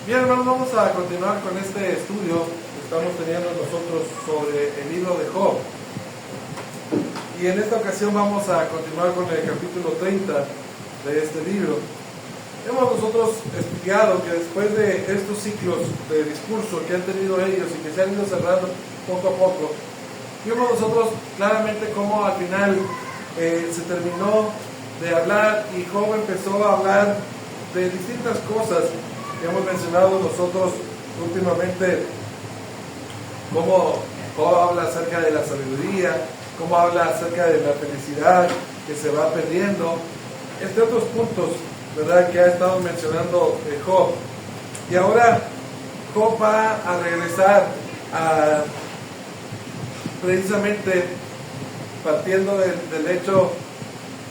Bien, hermanos, vamos a continuar con este estudio que estamos teniendo nosotros sobre el libro de Job. Y en esta ocasión vamos a continuar con el capítulo 30 de este libro. Hemos nosotros estudiado que después de estos ciclos de discurso que han tenido ellos y que se han ido cerrando poco a poco, vimos nosotros claramente cómo al final se terminó de hablar y Job empezó a hablar de distintas cosas que hemos mencionado nosotros últimamente, cómo habla acerca de la sabiduría, cómo habla acerca de la felicidad que se va perdiendo, entre otros puntos, ¿verdad?, que ha estado mencionando Job. Y ahora Job va a regresar a, precisamente partiendo del hecho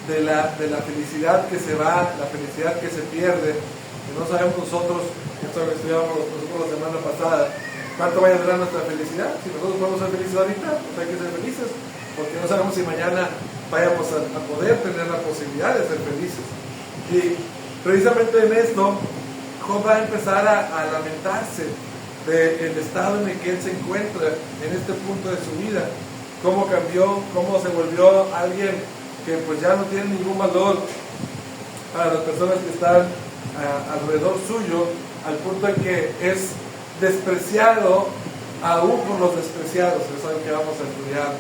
de la felicidad que se va, la felicidad que se pierde, que no sabemos nosotros, esto lo estudiamos nosotros la semana pasada, cuánto vaya a durar nuestra felicidad. Si nosotros podemos ser felices ahorita, pues hay que ser felices, porque no sabemos si mañana vayamos a poder tener la posibilidad de ser felices. Y precisamente en esto, Job va a empezar a lamentarse del estado en el que él se encuentra en este punto de su vida, cómo cambió, cómo se volvió alguien que pues ya no tiene ningún valor para las personas que están alrededor suyo, al punto en que es despreciado aún por los despreciados. Eso es lo que vamos a estudiar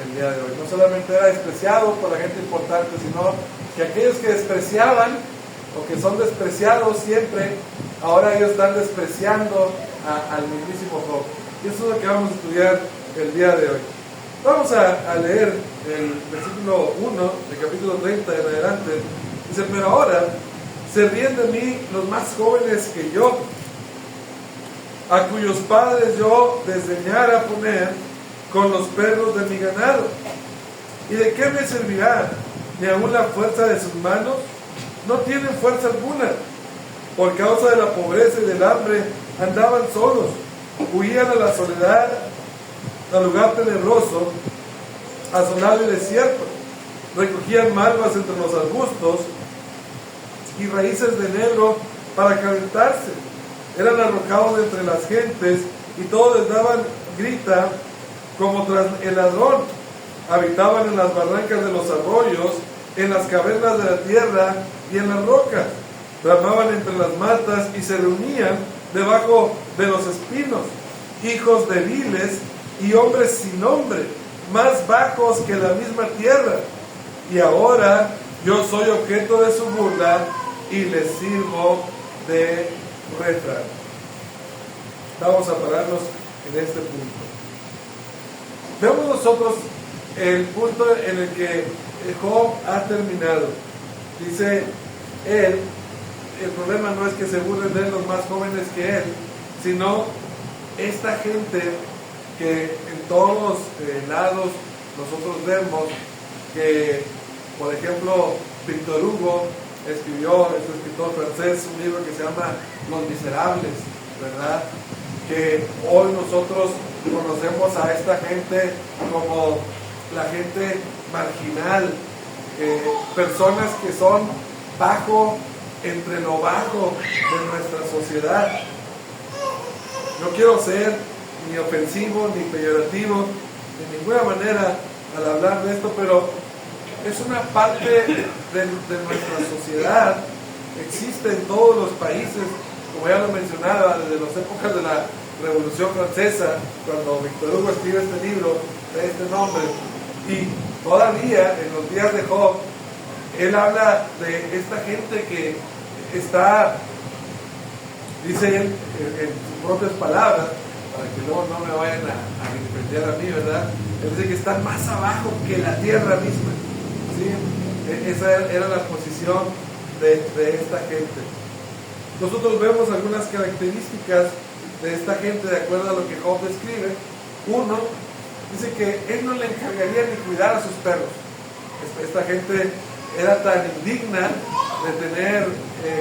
el día de hoy. No solamente era despreciado por la gente importante, sino que aquellos que despreciaban o que son despreciados siempre, ahora ellos están despreciando al mismísimo Job. Y eso es lo que vamos a estudiar el día de hoy. Vamos a leer el versículo 1 del capítulo 30 en adelante. Dice: pero ahora se ríen de mí los más jóvenes que yo, a cuyos padres yo desdeñara poner con los perros de mi ganado. ¿Y de qué me servirá? Ni aun la fuerza de sus manos. No tienen fuerza alguna. Por causa de la pobreza y del hambre andaban solos, huían a la soledad, al lugar tenebroso, asolado y desierto. Recogían malvas entre los arbustos y raíces de enebro para calentarse. Eran arrojados entre las gentes y todos les daban grita como tras el ladrón. Habitaban en las barrancas de los arroyos, en las cavernas de la tierra y en las rocas. Bramaban entre las matas y se reunían debajo de los espinos. Hijos de viles y hombres sin nombre, más bajos que la misma tierra. Y ahora yo soy objeto de su burla y les sirvo de refrán. Vamos a pararnos en este punto. Vemos nosotros el punto en el que Job ha terminado. Dice él, el problema no es que se burlen de él los más jóvenes que él, sino esta gente que en todos lados nosotros vemos que, por ejemplo, Víctor Hugo escribió, este escritor francés, un libro que se llama Los Miserables, ¿verdad? Que hoy nosotros conocemos a esta gente como la gente marginal, personas que son entre lo bajo de nuestra sociedad. No quiero ser ni ofensivo ni peyorativo de ninguna manera al hablar de esto, pero es una parte de nuestra sociedad, existe en todos los países, como ya lo mencionaba, desde las épocas de la Revolución Francesa, cuando Víctor Hugo escribe este libro de este nombre, y todavía en los días de Job, él habla de esta gente que está, dice él en sus propias palabras, para que luego no me vayan a defender a mí, ¿verdad? Él dice que están más abajo que la tierra misma, ¿sí? Esa era la posición de esta gente. Nosotros vemos algunas características de esta gente de acuerdo a lo que Job describe. Uno, dice que él no le encargaría ni cuidar a sus perros. Esta gente era tan indigna de tener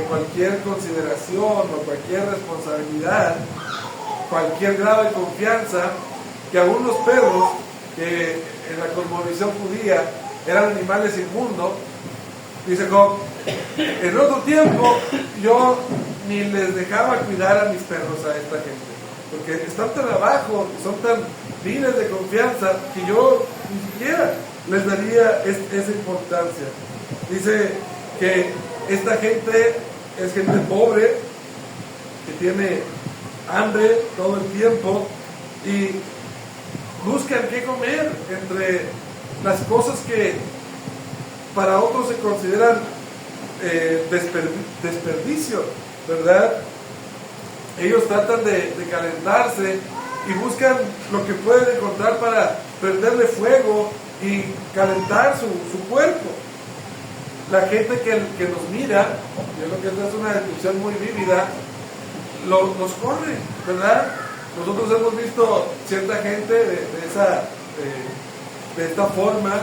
cualquier consideración o cualquier responsabilidad, cualquier grado de confianza, que aún los perros, que en la cosmovisión judía eran animales inmundos, dice Job, en otro tiempo yo ni les dejaba cuidar a mis perros a esta gente, porque están tan abajo, son tan libres de confianza, que yo ni siquiera les daría esa importancia. Dice que esta gente es gente pobre, que tiene hambre todo el tiempo y buscan qué comer entre las cosas que para otros se consideran desperdicio, ¿verdad? Ellos tratan de calentarse y buscan lo que pueden encontrar para prenderle fuego y calentar su cuerpo. La gente que nos mira, yo creo que esta es una descripción muy vívida, nos corre, ¿verdad? Nosotros hemos visto cierta gente de esta forma,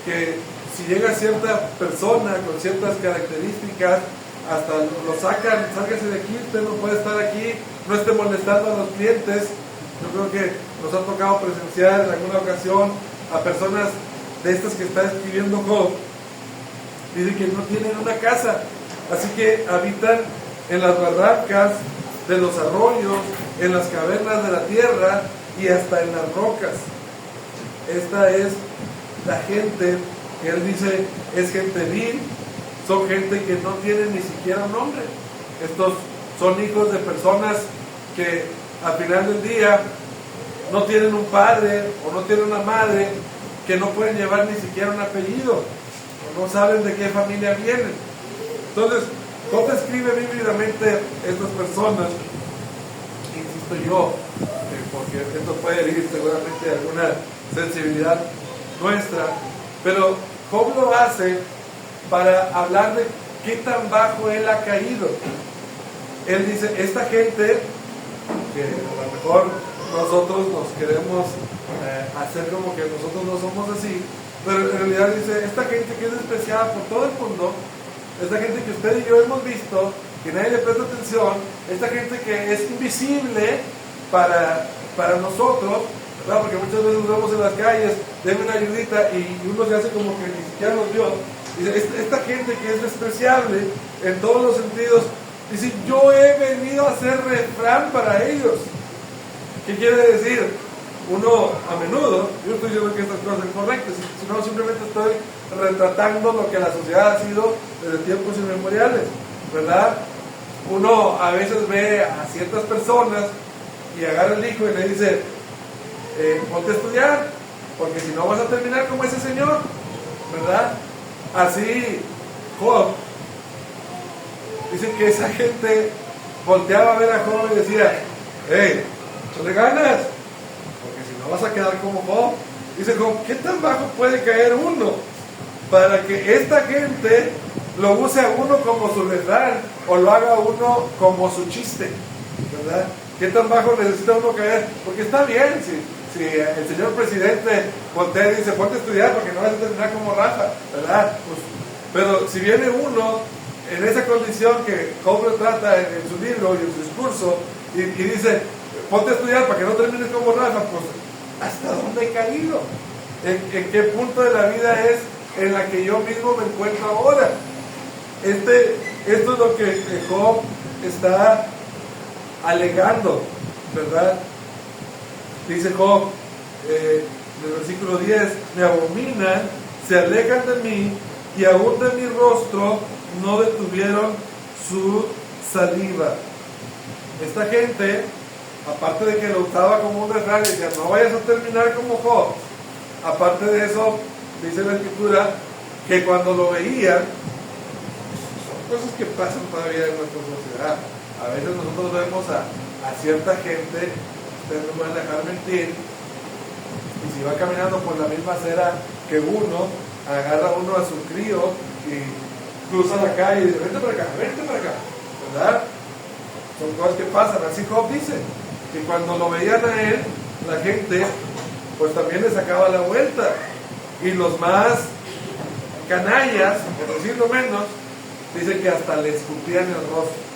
que si llega cierta persona con ciertas características, hasta lo sacan, sálgase de aquí, usted no puede estar aquí, no esté molestando a los clientes. Yo creo que nos ha tocado presenciar en alguna ocasión a personas de estas que está escribiendo Job. Dicen que no tienen una casa, así que habitan en las barrancas de los arroyos, en las cavernas de la tierra y hasta en las rocas. Esta es la gente que él dice es gente vil, son gente que no tiene ni siquiera un nombre. Estos son hijos de personas que al final del día no tienen un padre o no tienen una madre, que no pueden llevar ni siquiera un apellido, o no saben de qué familia vienen. Entonces, Job describe vívidamente estas personas, insisto yo, porque esto puede herir seguramente alguna sensibilidad nuestra, pero Job lo hace para hablar de qué tan bajo él ha caído. Él dice, esta gente, que a lo mejor nosotros nos queremos hacer como que nosotros no somos así, pero en realidad dice, esta gente que es despreciada por todo el mundo, esta gente que usted y yo hemos visto, que nadie le presta atención, esta gente que es invisible para nosotros, ¿verdad? Porque muchas veces nos vemos en las calles, denme una ayudita y uno se hace como que ni siquiera nos vio. Dice, esta gente que es despreciable en todos los sentidos, dice, yo he venido a ser refrán para ellos. ¿Qué quiere decir? Uno a menudo, yo estoy diciendo que estas cosas son correctas, sino simplemente estoy retratando lo que la sociedad ha sido desde tiempos inmemoriales, ¿verdad? Uno a veces ve a ciertas personas y agarra el hijo y le dice, ponte a estudiar, porque si no vas a terminar como ese señor, ¿verdad? Así Job dice que esa gente volteaba a ver a Job y decía, hey, échale ganas, porque si no vas a quedar como Job. Dice Job, ¿qué tan bajo puede caer uno para que esta gente lo use a uno como su refrán o lo haga a uno como su chiste, ¿verdad? ¿Qué tan bajo necesita uno caer? Porque está bien, si el señor presidente voltea y dice, ponte a estudiar porque no vas a terminar como Rafa, ¿verdad? Pues, pero si viene uno en esa condición que Job trata en su libro y en su discurso y dice, ponte a estudiar para que no termines como Rafa, pues ¿hasta dónde he caído? ¿En qué punto de la vida es en la que yo mismo me encuentro ahora? Esto es lo que Job está alegando, ¿verdad? Dice Job en el versículo 10, me abominan, se alejan de mí y aún de mi rostro no detuvieron su saliva. Esta gente, aparte de que lo usaba como un refrán, decía, no vayas a terminar como Job. Aparte de eso, dice la Escritura, que cuando lo veían, son cosas que pasan todavía en nuestra sociedad. A veces nosotros vemos a cierta gente, ustedes no pueden dejar mentir, y si va caminando por la misma acera que uno, agarra uno a su crío y cruza la calle y dice, vente para acá, ¿verdad? Son cosas que pasan. Así Job dice que cuando lo veían a él, la gente pues también le sacaba la vuelta, y los más canallas, por decirlo menos, dicen que hasta le escupían el rostro.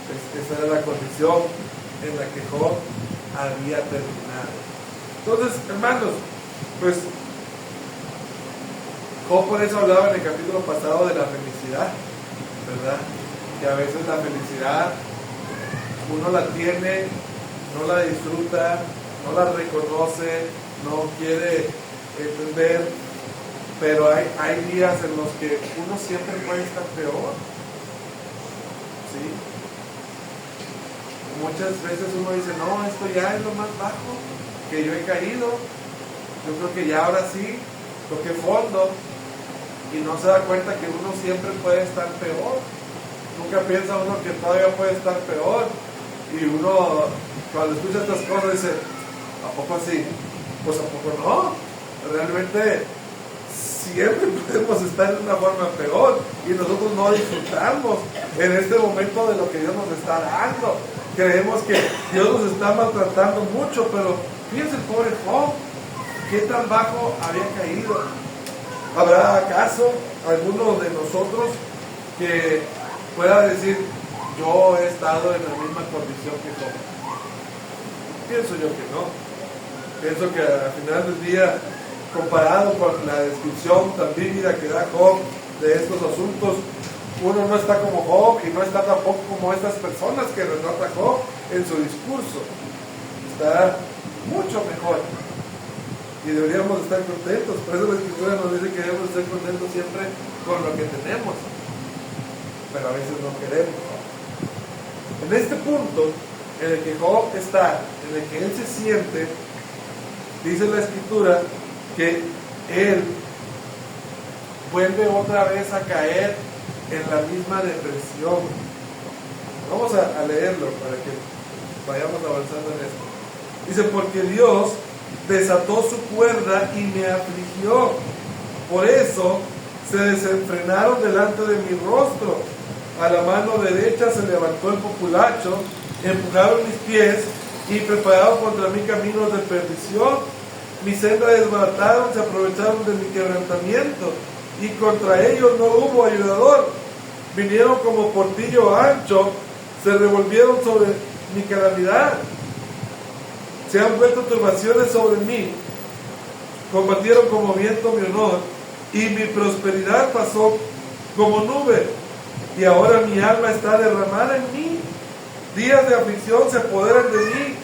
Esa era la condición en la que Job había terminado. Entonces, hermanos, pues Job por eso hablaba en el capítulo pasado de la felicidad, ¿verdad? Que a veces la felicidad uno la tiene, no la disfruta, no la reconoce, no quiere entender, pero hay días en los que uno siempre puede estar peor, ¿sí? Muchas veces uno dice, no, esto ya es lo más bajo que yo he caído, yo creo que ya ahora sí toqué fondo, y no se da cuenta que uno siempre puede estar peor. Nunca piensa uno que todavía puede estar peor, y uno cuando escucha estas cosas dice, ¿a poco así? Pues a poco no, realmente siempre podemos estar en una forma peor, y nosotros no disfrutamos en este momento de lo que Dios nos está dando. Creemos que Dios nos está maltratando mucho, pero fíjense el pobre Job, ¿qué tan bajo había caído? ¿Habrá acaso alguno de nosotros que pueda decir, yo he estado en la misma condición que Job? Pienso yo que no. Pienso que al final del día, comparado con la descripción tan vívida que da Job de estos asuntos, uno no está como Job y no está tampoco como estas personas que retrata Job en su discurso. Está mucho mejor. Y deberíamos estar contentos. Por eso la Escritura nos dice que debemos estar contentos siempre con lo que tenemos. Pero a veces no queremos. En este punto, en el que Job está, en el que él se siente, dice la Escritura que él vuelve otra vez a caer en la misma depresión. Vamos a leerlo para que vayamos avanzando en esto. Dice, porque Dios desató su cuerda y me afligió. Por eso se desenfrenaron delante de mi rostro. A la mano derecha se levantó el populacho, empujaron mis pies y prepararon contra mí caminos de perdición. Mi senda desbarataron, se aprovecharon de mi quebrantamiento, y contra ellos no hubo ayudador. Vinieron como portillo ancho, se revolvieron sobre mi calamidad. Se han vuelto turbaciones sobre mí, combatieron como viento mi honor, y mi prosperidad pasó como nube, y ahora mi alma está derramada en mí. Días de aflicción se apoderan de mí,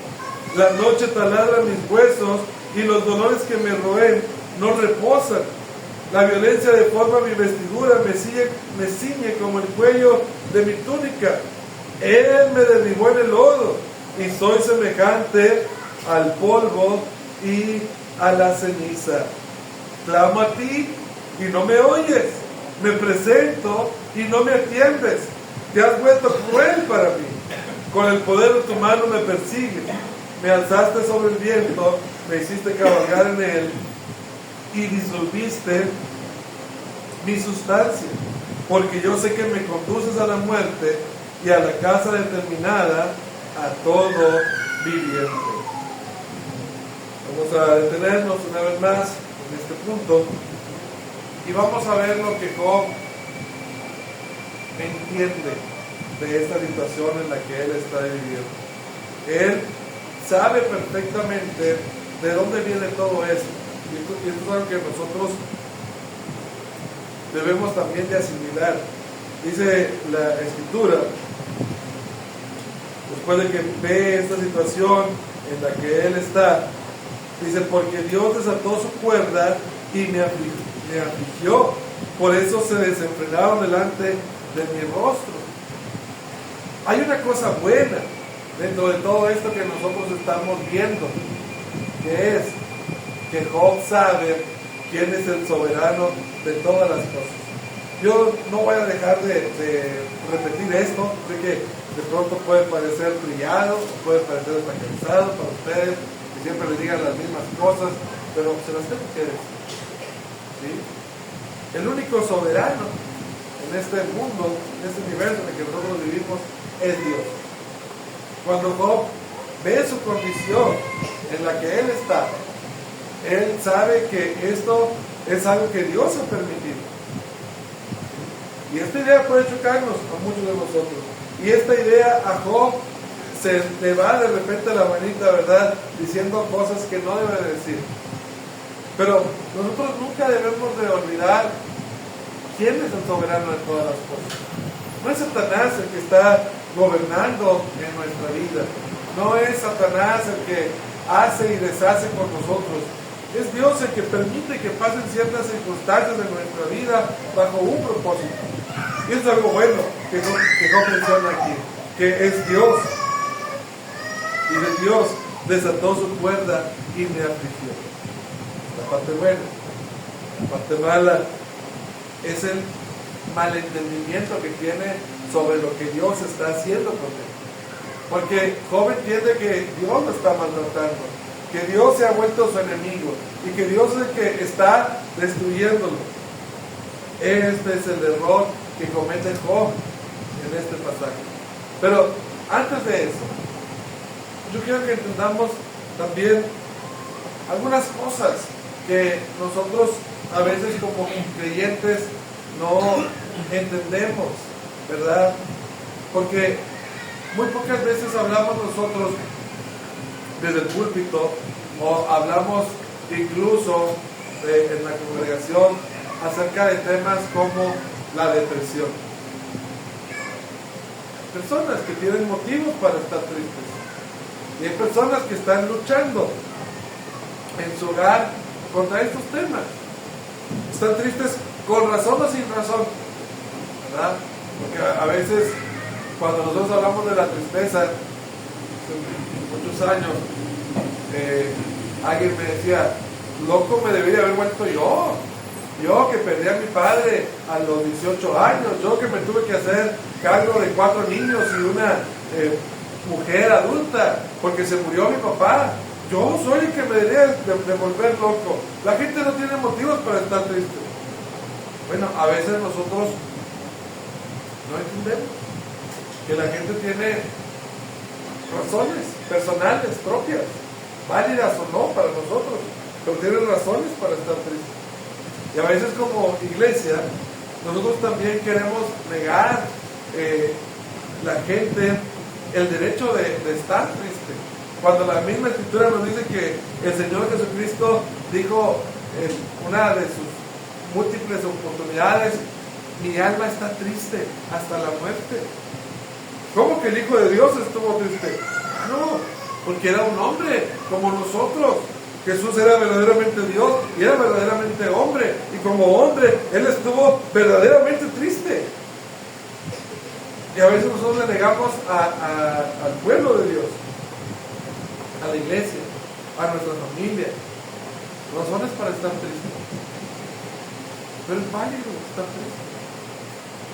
la noche taladra mis huesos, y los dolores que me roen no reposan. La violencia deforma mi vestidura, me ciñe como el cuello de mi túnica. Él me derribó en el lodo, y soy semejante al polvo y a la ceniza. Clamo a ti y no me oyes, me presento y no me atiendes. Te has vuelto cruel para mí, con el poder de tu mano me persigues. Me alzaste sobre el viento, me hiciste cabalgar en él y disolviste mi sustancia, porque yo sé que me conduces a la muerte y a la casa determinada a todo viviente. Vamos a detenernos una vez más en este punto y vamos a ver lo que Job entiende de esta situación en la que él está viviendo. Él sabe perfectamente de dónde viene todo esto, y esto es algo que nosotros debemos también de asimilar. Dice la Escritura, después de que ve esta situación en la que él está, dice, porque Dios desató su cuerda y me afligió, por eso se desenfrenaron delante de mi rostro. Hay una cosa buena dentro de todo esto que nosotros estamos viendo, que es que Job sabe quién es el soberano de todas las cosas. Yo no voy a dejar de repetir esto. Sé que de pronto puede parecer trillado, puede parecer hasta cansado para ustedes, que siempre les digan las mismas cosas, pero se las tengo que decir, ¿sí? El único soberano en este mundo, en este universo en el que nosotros vivimos, es Dios. Cuando Job ve su condición en la que él está, él sabe que esto es algo que Dios ha permitido. Y esta idea puede chocarnos a muchos de nosotros. Y esta idea a Job se le va de repente la manita, ¿verdad? Diciendo cosas que no debe de decir. Pero nosotros nunca debemos de olvidar quién es el soberano de todas las cosas. No es Satanás el que está gobernando en nuestra vida. No es Satanás el que hace y deshace con nosotros. Es Dios el que permite que pasen ciertas circunstancias en nuestra vida bajo un propósito. Y es algo bueno que no menciona aquí, que es Dios. Y de Dios desató su cuerda y me afligió. La parte buena. La parte mala es el malentendimiento que tiene sobre lo que Dios está haciendo con él. Porque Job entiende que Dios lo está maltratando, que Dios se ha vuelto su enemigo y que Dios es el que está destruyéndolo. Este es el error que comete Job en este pasaje. Pero antes de eso, yo quiero que entendamos también algunas cosas que nosotros a veces como creyentes no entendemos, ¿verdad? Porque muy pocas veces hablamos nosotros desde el púlpito o hablamos incluso en la congregación acerca de temas como la depresión. Hay personas que tienen motivos para estar tristes y hay personas que están luchando en su hogar contra estos temas. Están tristes con razón o sin razón, ¿verdad? Porque a veces cuando nosotros hablamos de la tristeza, hace muchos años, alguien me decía, loco me debería haber vuelto yo que perdí a mi padre a los 18 años, yo que me tuve que hacer cargo de 4 niños y una mujer adulta, porque se murió mi papá. Yo soy el que me debería de volver loco. La gente no tiene motivos para estar triste. Bueno, a veces nosotros no entendemos que la gente tiene razones personales, propias, válidas o no para nosotros, pero tienen razones para estar tristes. Y a veces como iglesia, nosotros también queremos negar la gente el derecho de estar triste. Cuando la misma Escritura nos dice que el Señor Jesucristo dijo en una de sus múltiples oportunidades, mi alma está triste hasta la muerte. ¿Cómo que el Hijo de Dios estuvo triste? No, porque era un hombre como nosotros. Jesús era verdaderamente Dios y era verdaderamente hombre. Y como hombre, Él estuvo verdaderamente triste. Y a veces nosotros le negamos al pueblo de Dios, a la iglesia, a nuestra familia, razones para estar tristes. Pero es válido estar triste.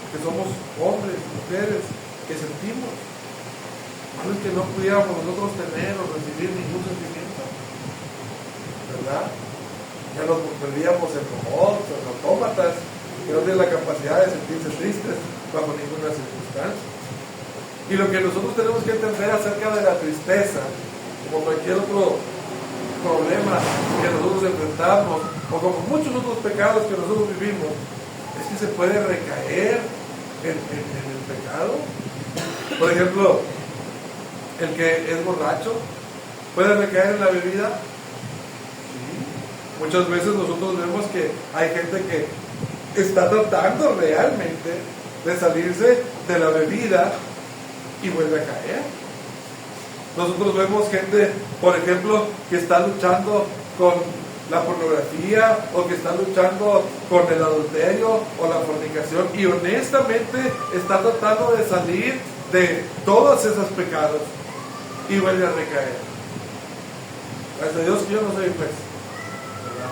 Que somos hombres, mujeres, que sentimos. No es que no pudiéramos nosotros tener o recibir ningún sentimiento, ¿verdad? Ya nos perdíamos en robots, en autómatas, que no tienen la capacidad de sentirse tristes bajo ninguna circunstancia. Y lo que nosotros tenemos que entender acerca de la tristeza, como cualquier otro problema que nosotros enfrentamos, o como muchos otros pecados que nosotros vivimos, es que se puede recaer en el pecado. Por ejemplo, el que es borracho puede recaer en la bebida. Sí. Muchas veces nosotros vemos que hay gente que está tratando realmente de salirse de la bebida y vuelve a caer. Nosotros vemos gente, por ejemplo, que está luchando con la pornografía o que está luchando con el adulterio o la fornicación y honestamente está tratando de salir de todos esos pecados y vuelve a recaer. Gracias a Dios que yo no soy juez, ¿verdad?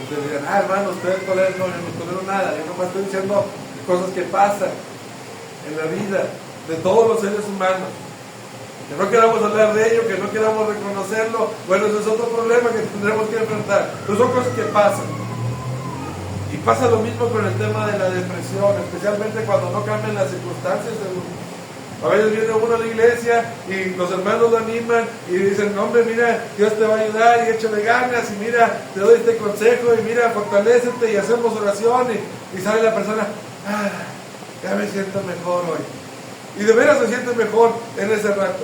Ustedes dirán, hermano, ustedes toleran, no, yo no tolero nada, yo nomás estoy diciendo cosas que pasan en la vida de todos los seres humanos. Que no queramos hablar de ello, que no queramos reconocerlo, bueno, eso es otro problema que tendremos que enfrentar. Pero son cosas que pasan. Y pasa lo mismo con el tema de la depresión, especialmente cuando no cambian las circunstancias de uno. A veces viene uno a la iglesia y los hermanos lo animan y dicen, no, hombre, mira, Dios te va a ayudar y échale ganas y mira, te doy este consejo y mira, fortalécete y hacemos oración y sale la persona, ya me siento mejor hoy. Y de veras se siente mejor en ese rato.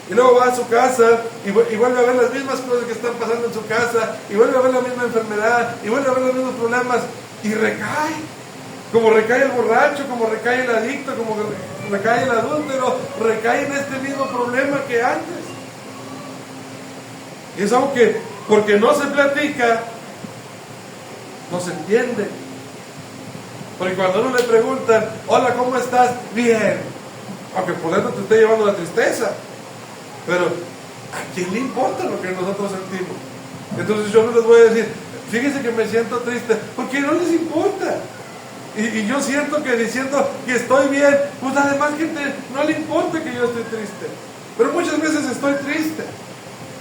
Y luego va a su casa y vuelve a ver las mismas cosas que están pasando en su casa, y vuelve a ver la misma enfermedad, y vuelve a ver los mismos problemas, y recae. Como recae el borracho, como recae el adicto, como recae el adúltero, recae en este mismo problema que antes. Y es algo que, porque no se platica, no se entiende. Porque cuando uno le preguntan, hola, ¿cómo estás? Bien. Aunque por dentro te esté llevando la tristeza. Pero, ¿a quién le importa lo que nosotros sentimos? Entonces yo no les voy a decir, fíjense que me siento triste, porque no les importa. Y yo siento que diciendo que estoy bien, pues a la demás gente no le importa que yo esté triste. Pero muchas veces estoy triste.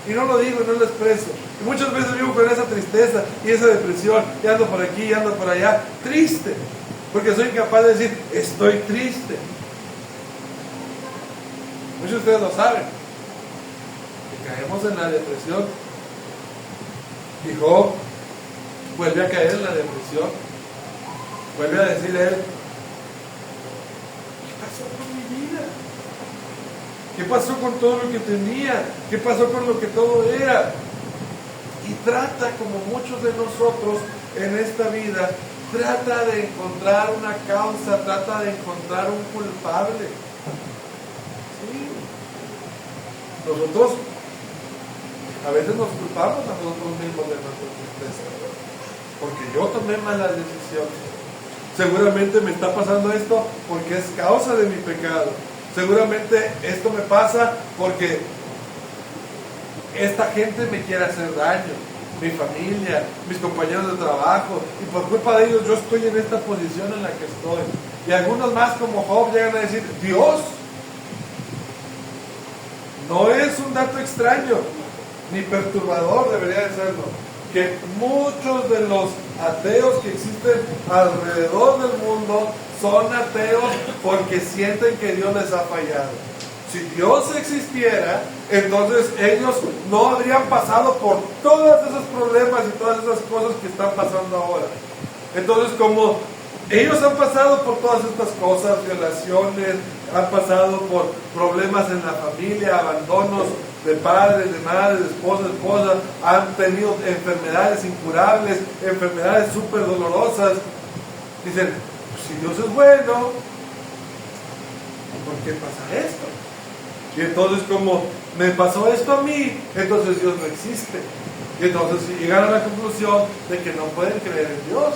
Y no lo digo, no lo expreso. Y muchas veces vivo con esa tristeza y esa depresión. Y ando por aquí, y ando por allá. Triste. Porque soy incapaz de decir, estoy triste. Muchos de ustedes lo saben. Que caemos en la depresión. Y Job vuelve a caer en la depresión. Vuelve a decirle a él, ¿qué pasó con mi vida? ¿Qué pasó con todo lo que tenía? ¿Qué pasó con lo que todo era? Y trata, como muchos de nosotros en esta vida, trata de encontrar una causa, trata de encontrar un culpable. Sí. Nosotros a veces nos culpamos a nosotros mismos de nuestra tristeza. Porque yo tomé malas decisiones. Seguramente me está pasando esto porque es causa de mi pecado. Seguramente esto me pasa porque esta gente me quiere hacer daño. Mi familia, mis compañeros de trabajo. Y por culpa de ellos yo estoy en esta posición en la que estoy. Y algunos más como Job llegan a decir, Dios. No es un dato extraño, ni perturbador, debería de serlo, que muchos de los ateos que existen alrededor del mundo son ateos porque sienten que Dios les ha fallado. Si Dios existiera, entonces ellos no habrían pasado por todos esos problemas y todas esas cosas que están pasando ahora. Entonces, como ellos han pasado por todas estas cosas, violaciones, han pasado por problemas en la familia, abandonos de padres, de madres, de esposas, han tenido enfermedades incurables, enfermedades súper dolorosas. Dicen, pues, si Dios es bueno, ¿por qué pasa esto? Y entonces, como me pasó esto a mí, entonces Dios no existe. Y entonces llegan a la conclusión de que no pueden creer en Dios.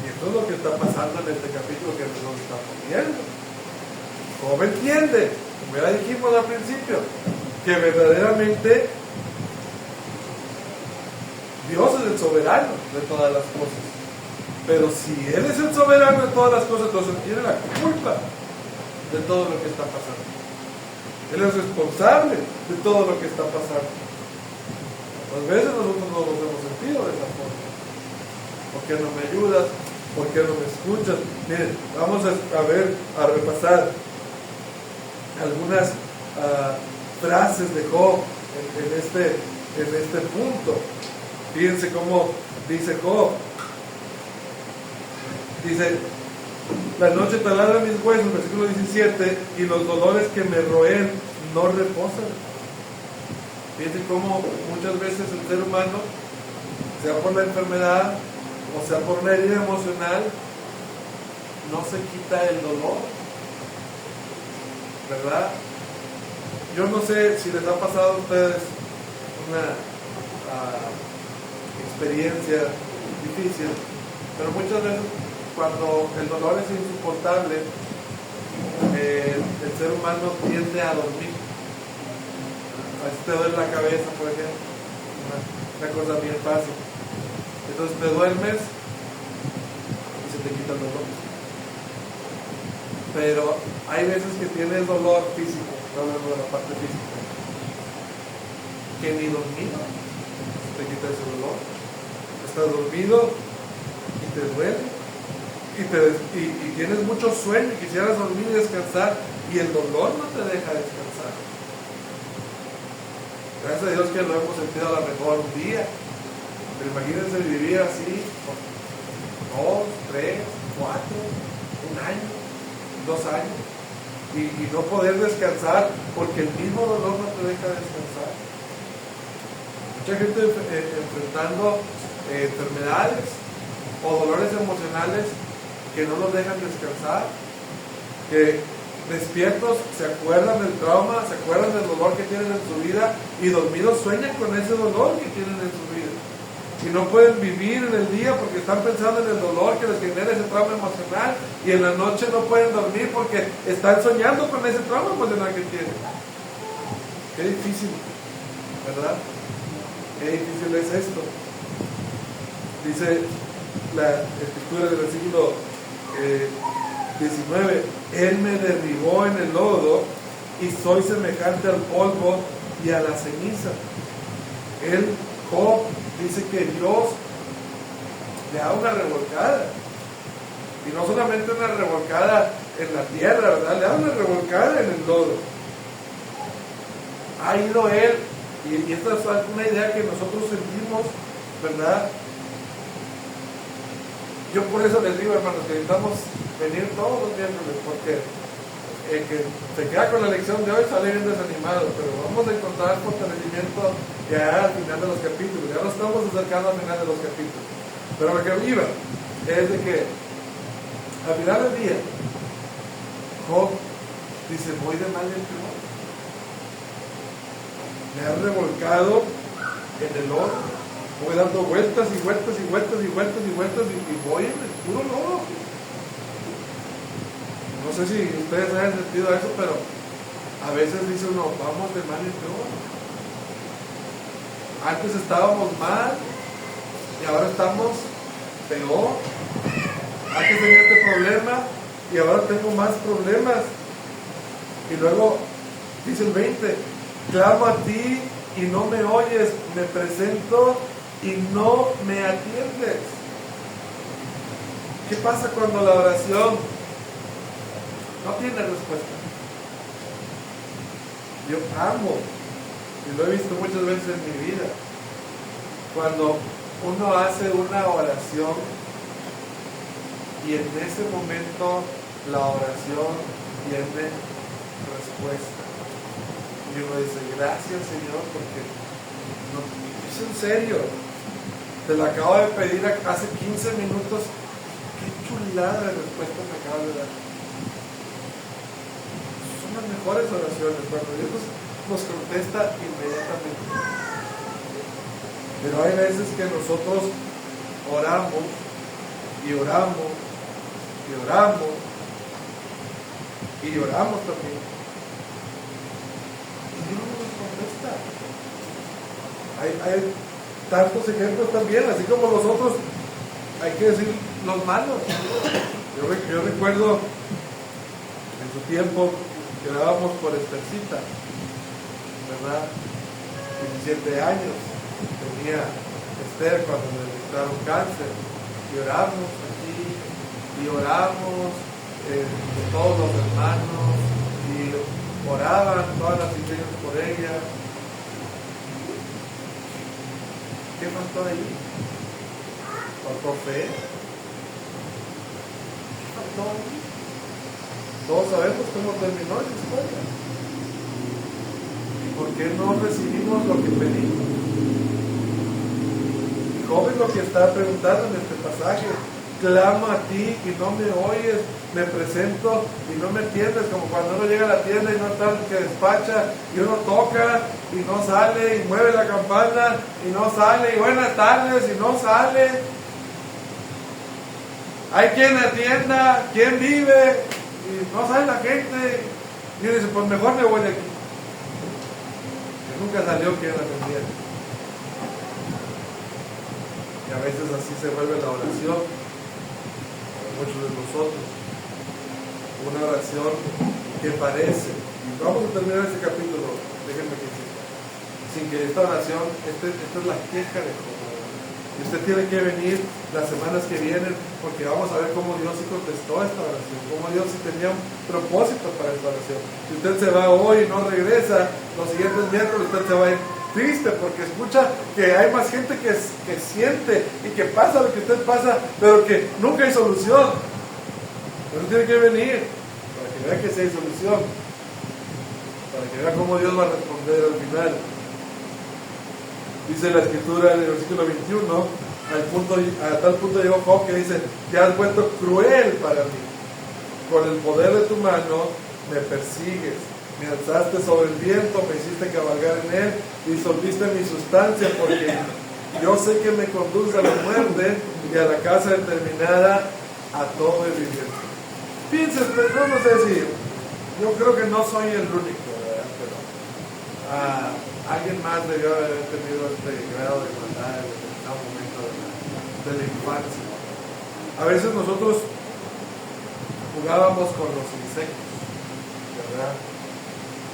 Y esto es lo que está pasando en este capítulo que nos está poniendo. ¿Cómo entiende? Como ya dijimos al principio, que verdaderamente Dios es el soberano de todas las cosas. Pero si Él es el soberano de todas las cosas, entonces Él tiene la culpa de todo lo que está pasando. Él es responsable de todo lo que está pasando. A veces nosotros no nos hemos sentido de esa forma. ¿Por qué no me ayudas? ¿Por qué no me escuchas? Miren, vamos a ver, a repasar algunas frases de Job en este punto. Fíjense cómo dice Job. Dice, la noche taladra mis huesos, versículo 17, y los dolores que me roen no reposan. Fíjense cómo muchas veces el ser humano, sea por la enfermedad o sea por una herida emocional, no se quita el dolor, ¿verdad? Yo no sé si les ha pasado a ustedes una experiencia difícil, pero muchas veces cuando el dolor es insoportable, el ser humano tiende a dormir. A veces te duele la cabeza, por ejemplo, una cosa bien fácil. Entonces te duermes y se te quita el dolor. Pero hay veces que tienes dolor físico, hablando de la parte física, que ni dormido se te quita ese dolor. Estás dormido y te duele. Y tienes mucho sueño y quisieras dormir y descansar y el dolor no te deja descansar. Gracias a Dios que lo hemos sentido a lo mejor un día, pero imagínense vivir así por 2, 3, 4, un año, 2 años y no poder descansar porque el mismo dolor no te deja descansar. Mucha gente enfrentando enfermedades o dolores emocionales que no los dejan descansar, que despiertos se acuerdan del trauma, se acuerdan del dolor que tienen en su vida y dormidos sueñan con ese dolor que tienen en su vida. Y no pueden vivir en el día porque están pensando en el dolor que les genera ese trauma emocional, y en la noche no pueden dormir porque están soñando con ese trauma emocional que tienen. Qué difícil, ¿verdad? Qué difícil es esto. Dice la escritura del versículo 19: Él me derribó en el lodo y soy semejante al polvo y a la ceniza. Él, Job, dice que Dios le da una revolcada, y no solamente una revolcada en la tierra, ¿verdad? Le da una revolcada en el lodo. Ha ido Él, y esta es una idea que nosotros sentimos, ¿verdad? Yo por eso les digo, hermanos, que necesitamos venir todos los miércoles, porque el que se queda con la lección de hoy sale bien desanimado, pero vamos a encontrar fortalecimiento ya al final de los capítulos. Ya nos estamos acercando al final de los capítulos, pero lo que iba es de que al final del día Job dice: voy de mal en peor, me han revolcado en el lodo, voy dando vueltas y vueltas y vueltas y vueltas y vueltas y voy en el puro lodo. No sé si ustedes hayan sentido eso, pero a veces dice uno: vamos de mal en peor. Antes estábamos mal y ahora estamos peor. Antes tenía este problema y ahora tengo más problemas. Y luego dice el 20: clamo a ti y no me oyes, me presento y no me atiendes. ¿Qué pasa cuando la oración no tiene respuesta? Yo amo, y lo he visto muchas veces en mi vida, cuando uno hace una oración y en ese momento la oración tiene respuesta. Y uno dice: gracias, Señor, porque no, es en serio. Te la acabo de pedir hace 15 minutos. Qué chulada de respuesta me acabas de dar. Son las mejores oraciones, cuando Dios nos contesta inmediatamente. Pero hay veces que nosotros oramos y oramos y oramos y oramos también, y Dios no nos contesta. Hay tantos ejemplos también, así como los otros, hay que decir los malos. Yo recuerdo en su tiempo que orábamos por Estercita, ¿verdad? 17 años tenía Esther cuando le detectaron cáncer, y oramos aquí, y oramos de todos los hermanos, y oraban todas las iglesias por ella. ¿Qué faltó ahí? ¿Faltó fe? ¿Qué faltó ahí? Todos sabemos cómo terminó esa historia. ¿Y por qué no recibimos lo que pedimos? Y Job es lo que está preguntando en este pasaje: clamo a ti y no me oyes, me presento y no me atiendes. Como cuando uno llega a la tienda y no está el que despacha, y uno toca y no sale, y mueve la campana y no sale, y buenas tardes y no sale. Hay quien atienda, quien vive, y no sale la gente, y uno dice: pues mejor me voy de aquí. Que nunca salió quien atendiera. Y a veces así se vuelve la oración para muchos de nosotros, una oración que parece, y vamos a terminar este capítulo, déjenme que sí, sin que esta oración, esta es la queja de Job. Y usted tiene que venir las semanas que vienen, porque vamos a ver cómo Dios sí contestó esta oración, cómo Dios sí tenía un propósito para esta oración. Si usted se va hoy y no regresa, los siguientes miércoles usted se va a ir triste, porque escucha que hay más gente que siente y que pasa lo que usted pasa, pero que nunca hay solución. Pero tiene que venir para que vea que sí hay solución, para que vea cómo Dios va a responder al final. Dice la escritura en el versículo 21: A tal punto llegó Job que dice: te has vuelto cruel para mí. Con el poder de tu mano me persigues. Me alzaste sobre el viento, me hiciste cabalgar en él, disolviste mi sustancia, porque yo sé que me conduce a la muerte y a la casa determinada a todo el viviente. Piensa, no, no sé si, yo creo que no soy el único, ¿verdad? Pero alguien más debió haber tenido este grado de maldad en algún momento de la infancia. A veces nosotros jugábamos con los insectos, ¿verdad?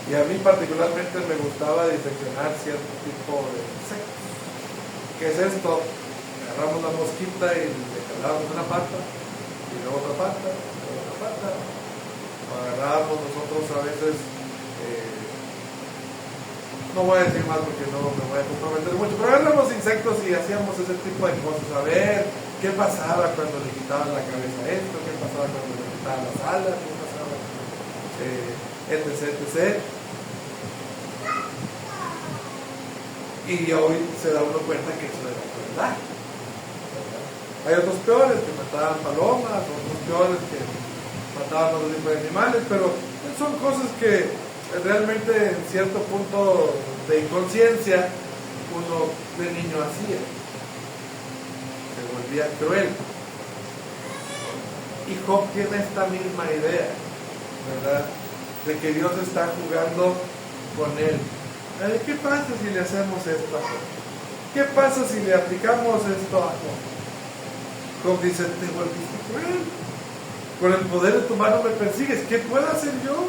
Y a mí particularmente me gustaba diseccionar cierto tipo de insectos. ¿Qué es esto? Agarramos la mosquita y le jalábamos una pata, y luego otra pata, y luego otra pata. O agarrábamos nosotros a veces, no voy a decir más porque no me voy a comprometer mucho, pero agarramos insectos y hacíamos ese tipo de cosas. A ver qué pasaba cuando le quitaban la cabeza a esto, qué pasaba cuando le quitaban las alas, qué pasaba, etc, etc. Y hoy se da uno cuenta que eso era crueldad. Hay otros peores que mataban palomas, otros peores que mataban otro tipo de animales, pero son cosas que realmente en cierto punto de inconsciencia uno de niño hacía. Se volvía cruel. Y Job tiene esta misma idea, ¿verdad? De que Dios está jugando con él. ¿Qué pasa si le hacemos esto a Job? ¿Qué pasa si le aplicamos esto a Job? Job dice: te volviste cruel. Con el poder de tu mano me persigues. ¿Qué puedo hacer yo?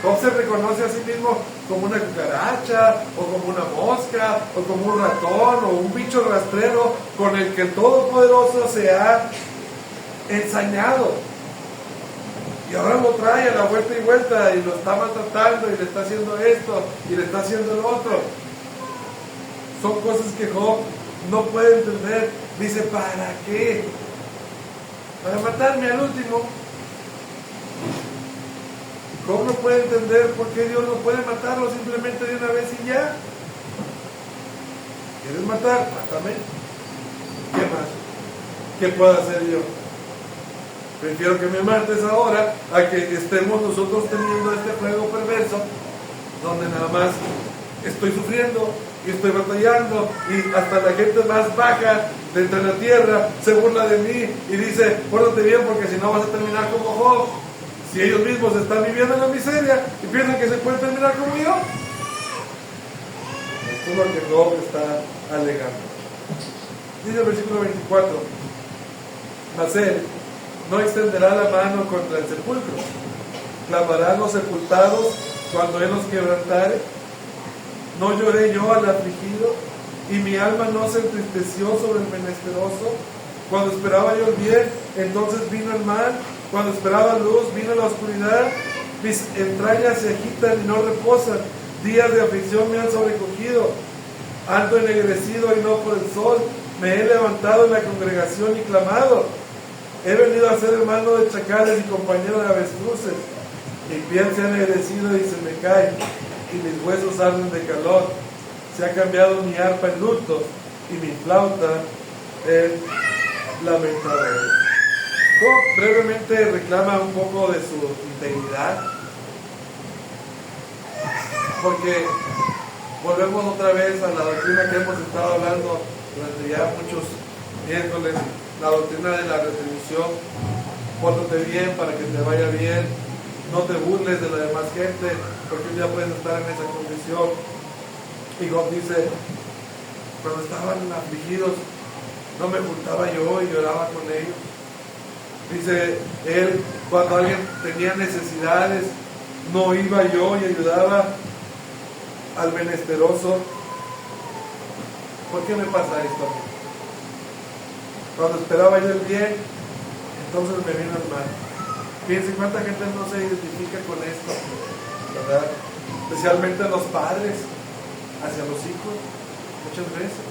Job se reconoce a sí mismo como una cucaracha, o como una mosca, o como un ratón, o un bicho rastrero con el que el Todopoderoso se ha ensañado. Y ahora lo trae a la vuelta y vuelta y lo está maltratando y le está haciendo esto y le está haciendo lo otro. Son cosas que Job no puede entender. Dice: ¿para qué? Para matarme al último. Job no puede entender por qué Dios no puede matarlo simplemente de una vez y ya. ¿Quieres matar? Mátame. ¿Qué más? ¿Qué puedo hacer yo? Prefiero que me mates ahora a que estemos nosotros teniendo este juego perverso donde nada más estoy sufriendo y estoy batallando y hasta la gente más baja de entre la tierra se burla de mí y dice: pórtate bien porque si no vas a terminar como Job. Si ellos mismos están viviendo en la miseria y piensan que se pueden terminar como yo. Esto es lo que Job está alegando. Dice el versículo 24: mas él no extenderá la mano contra el sepulcro, clamarán los sepultados cuando él los quebrantare. No lloré yo al afligido, y mi alma no se entristeció sobre el menesteroso. Cuando esperaba yo el bien, entonces vino el mal. Cuando esperaba luz, vino la oscuridad. Mis entrañas se agitan y no reposan. Días de aflicción me han sobrecogido. Ando ennegrecido y no por el sol. Me he levantado en la congregación y clamado. He venido a ser hermano de chacales y compañero de avestruces. Mi piel se ha ennegrecido y se me cae, y mis huesos arden de calor. Se ha cambiado mi arpa en luto, y mi flauta en lamentadero. Job brevemente reclama un poco de su integridad, porque volvemos otra vez a la doctrina que hemos estado hablando durante ya muchos miércoles. La doctrina de la retribución. Pórtate bien para que te vaya bien. No te burles de la demás gente, porque un día puedes estar en esa condición. Y Job dice: cuando estaban afligidos, no me juntaba yo y lloraba con ellos. Dice él: cuando alguien tenía necesidades, no iba yo y ayudaba al menesteroso. ¿Por qué me pasa esto a mí? Cuando esperaba yo el bien, entonces me vino el mal. Fíjense cuánta gente no se identifica con esto, ¿verdad? Especialmente los padres hacia los hijos, muchas veces.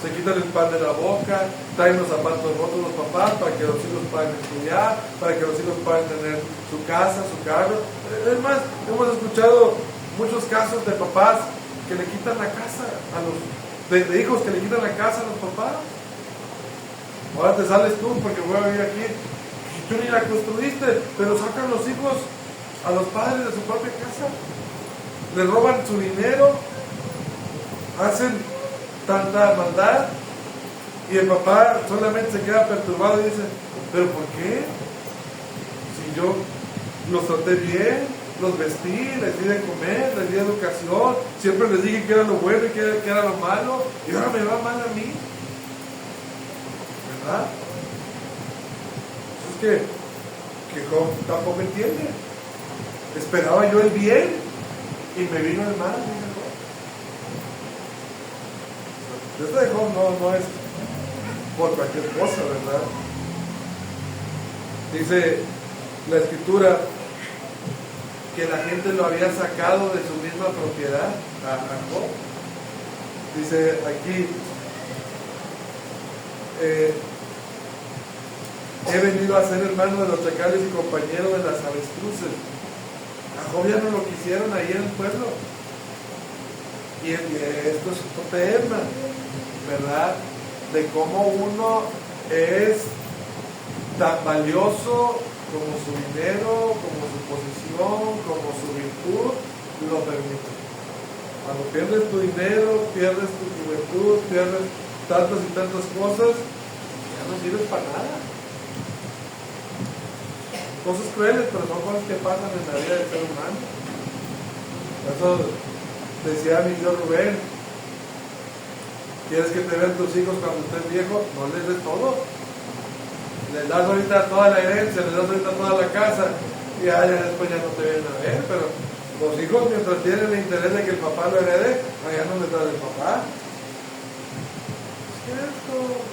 Se quitan el pan de la boca, traen los zapatos rotos los papás para que los hijos puedan estudiar, para que los hijos puedan tener su casa, su carro. Es más, hemos escuchado muchos casos de papás que le quitan la casa a los de hijos que le quitan la casa a los papás. Ahora te sales tú porque voy a vivir aquí. Y tú ni la construiste, pero sacan los hijos a los padres de su propia casa. Le roban su dinero, hacen tanta maldad, y el papá solamente se queda perturbado y dice, ¿pero por qué? Si yo los traté bien, los vestí, les di de comer, les di educación, siempre les dije que era lo bueno y que era lo malo, y ahora me va mal a mí. ¿Verdad? Eso es que Job tampoco entiende. Esperaba yo el bien y me vino el mal, dice Job. Esto de Job no es por cualquier cosa, ¿verdad? Dice la escritura que la gente lo había sacado de su misma propiedad a Job. Dice aquí, he venido a ser hermano de los chacales y compañero de las avestruces. A Job ya no lo quisieron ahí en el pueblo. Y esto es otro tema, ¿verdad? De cómo uno es tan valioso como su dinero, como su posición, como su virtud lo permite. Cuando pierdes tu dinero, pierdes tu juventud, pierdes tantas y tantas cosas, ya no sirves para nada. Cosas crueles, pero son cosas que pasan en la vida del ser humano. Por eso decía mi tío Rubén, ¿quieres que te vean tus hijos cuando estés viejo? No les des todo. Les das ahorita toda la herencia, les das ahorita toda la casa, y ya después ya no te vienen a ver. Pero los hijos, mientras tienen el interés de que el papá lo herede, allá no les das el papá. Es cierto.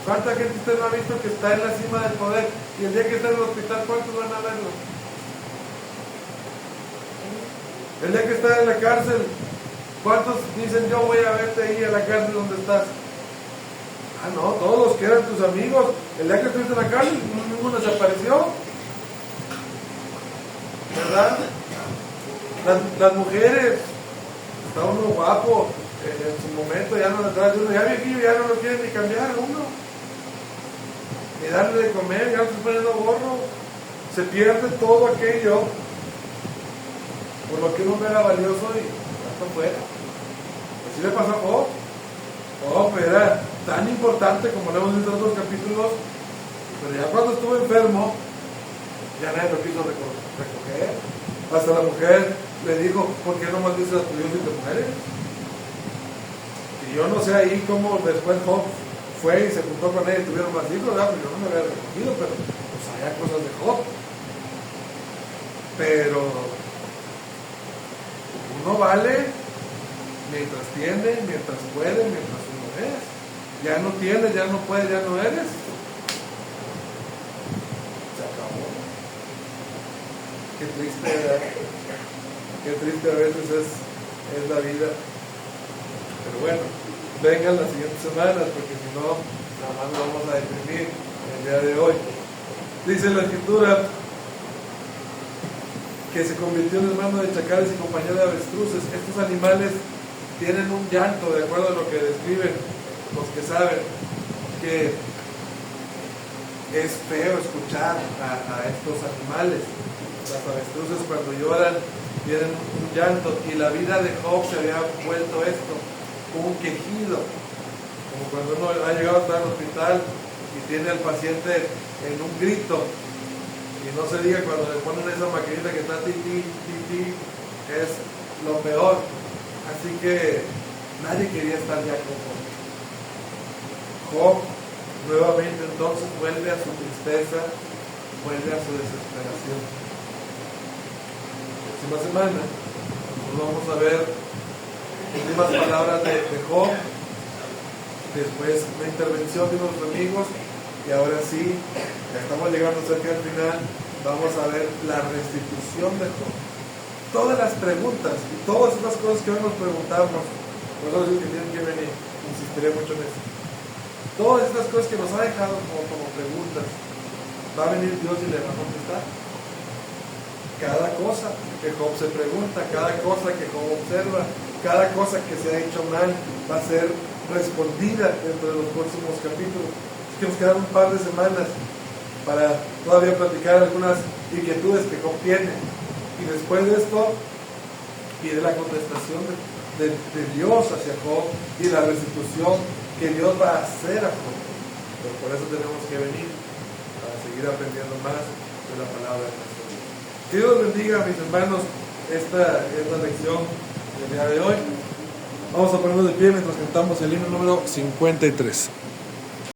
¿Cuánta gente usted no ha visto que está en la cima del poder y el día que está en el hospital, cuántos van a verlo? El día que está en la cárcel, ¿cuántos dicen yo voy a verte ahí a la cárcel donde estás? Ah, no, todos los que eran tus amigos, el día que estuviste en la cárcel, ninguno desapareció. ¿Verdad? Las mujeres, está uno guapo, en su momento ya no le trae uno, ya viejillo, ya no lo quieren ni cambiar uno. Ni darle de comer, ya no se poniendo gorro. Se pierde todo aquello por lo que uno era valioso y ya está fuera. Así le pasó a Job. Job era tan importante como lo hemos visto en otros capítulos, pero ya cuando estuvo enfermo, ya nadie lo quiso recoger. Hasta la mujer le dijo, ¿por qué no maldices a tu Dios y te mueres? Y yo no sé ahí cómo después Job fue y se juntó con ella y tuvieron más hijos, ¿verdad? Pues yo no me había recogido, pero pues había cosas de Job. Pero uno vale mientras tiene, mientras puede, mientras uno es. Ya no tienes, ya no puedes, ya no eres. Se acabó. Qué triste, ¿verdad? Qué triste a veces es la vida. Pero bueno, vengan las siguientes semanas, porque si no, nada más nos vamos a deprimir el día de hoy. Dice la escritura que se convirtió en hermano de chacales y compañero de avestruces. Estos animales tienen un llanto, de acuerdo a lo que describen los que saben, que es feo escuchar a estos animales. Las avestruces cuando lloran tienen un llanto, y la vida de Job se había vuelto esto, un quejido, como cuando uno ha llegado hasta el hospital y tiene al paciente en un grito, y no se diga cuando le ponen esa maquinita que está ti, es lo peor. Así que nadie quería estar ya con Job. Job nuevamente entonces vuelve a su tristeza, vuelve a su desesperación. La próxima semana nos vamos a ver últimas palabras de Job, después la intervención de unos amigos, y ahora sí, ya estamos llegando cerca del final, vamos a ver la restitución de Job. Todas las preguntas y todas estas cosas que hoy nos preguntamos, por eso que tienen que venir, insistiré mucho en eso. Todas estas cosas que nos ha dejado como preguntas, va a venir Dios y le va a contestar. Cada cosa que Job se pregunta, cada cosa que Job observa, cada cosa que se ha hecho mal va a ser respondida dentro de los próximos capítulos. Así que nos quedan un par de semanas para todavía platicar algunas inquietudes que Job tiene. Y después de esto viene la contestación de Dios hacia Job y la restitución que Dios va a hacer a Job. Pero por eso tenemos que venir, para seguir aprendiendo más de la palabra de nuestro Dios. Que Dios bendiga, mis hermanos. Esta es la lección del día de hoy. Vamos a ponernos de pie mientras cantamos el himno número 53.